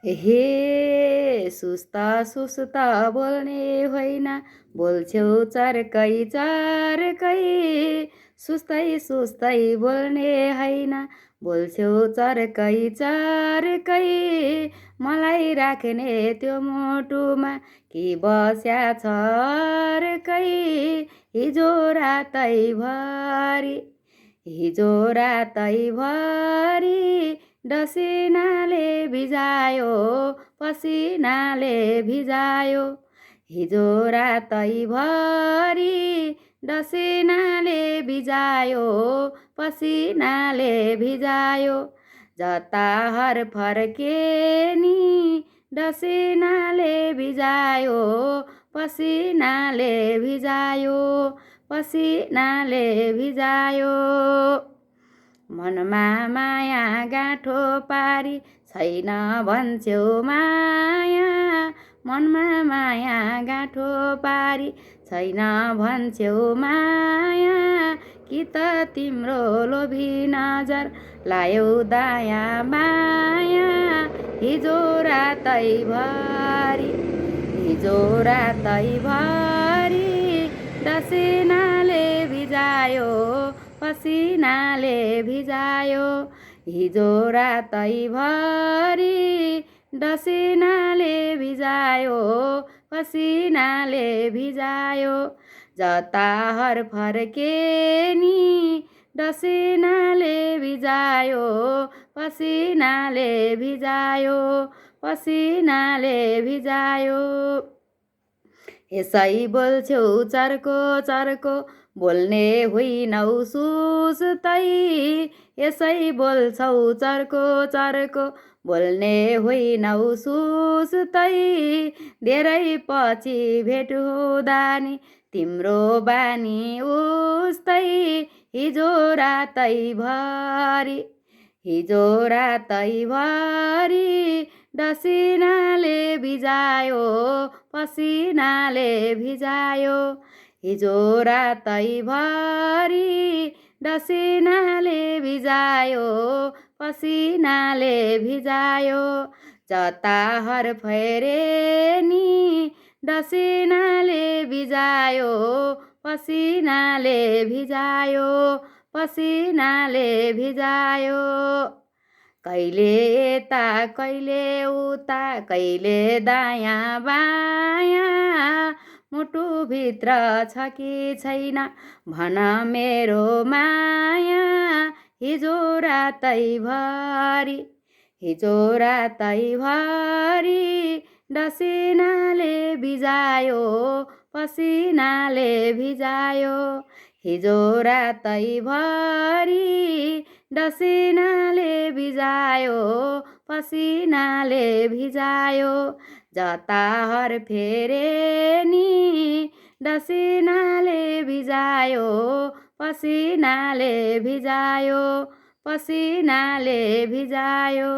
हे सुस्ता सुस्ता बोल्ने होइन, बोल्छौ चर्कै चर्कै। सुस्तै सुस्तै बोल्ने होइन, बोल्छौ चर्कै चर्कै। मलाई राख्ने त्यो मुटुमा कि बस्या छ अर्कै। हिजो रातैभरि हिजो रातैभरि डसिनाले भिजायो, पसिनाले भिजायो। हिजो रातैभरि डसिनाले भिजायो, पसिनाले भिजायो। जता हर फर्के नि डसिनाले भिजायो, पसिनाले भिजायो, पसिनाले भिजायो। मनमा माया गाँठो पारी छैन भन्छौ माया। मनमा माया गाँठो पारी छैन भन्छौ माया। कि त तिम्रो लोभी नजर लायौ दाया माया। हिजो रातैभरि हिजो रातैभरि डसिनाले भिजायो, पसिनाले भिजायो। हिजो रातैभरि डसिनाले भिजायो, पसिनाले भिजायो। जता हर फर्के नि डसिनाले भिजायो, पसिनाले भिजायो, पसिनाले भिजायो। यसै बोल्छौ चर्को चर्को, बोल्ने होइनौ सुस्तै। यसै बोल्छौ चर्को चर्को, बोल्ने होइनौ सुस्तै। धेरै पछि भेट हुँदा नि तिम्रो बानी उस्तै। हिजो रातैभरि हिजो रातैभरि डसिनाले भिजायो, पसिनाले भिजायो। हिजो रातैभरि डसिनाले भिजायो, पसिनाले भिजायो। जता हर फेरे नि डसिनाले भिजायो, पसिनाले भिजायो, पसिनाले भिजायो। कहिले यता कहिले उता, कहिले दायाँ बायाँ। मुटुभित्र छ कि छैन भन मेरो माया। हिजो रातैभरि हिजो रातैभरि डसिनाले भिजायो, पसिनाले भिजायो। हिजो रातैभरि डसिनाले भिजायो, पसिनाले भिजायो। जता हर फेरे नि डसिनाले भिजायो, पसिनाले भिजायो, पसिनाले भिजायो।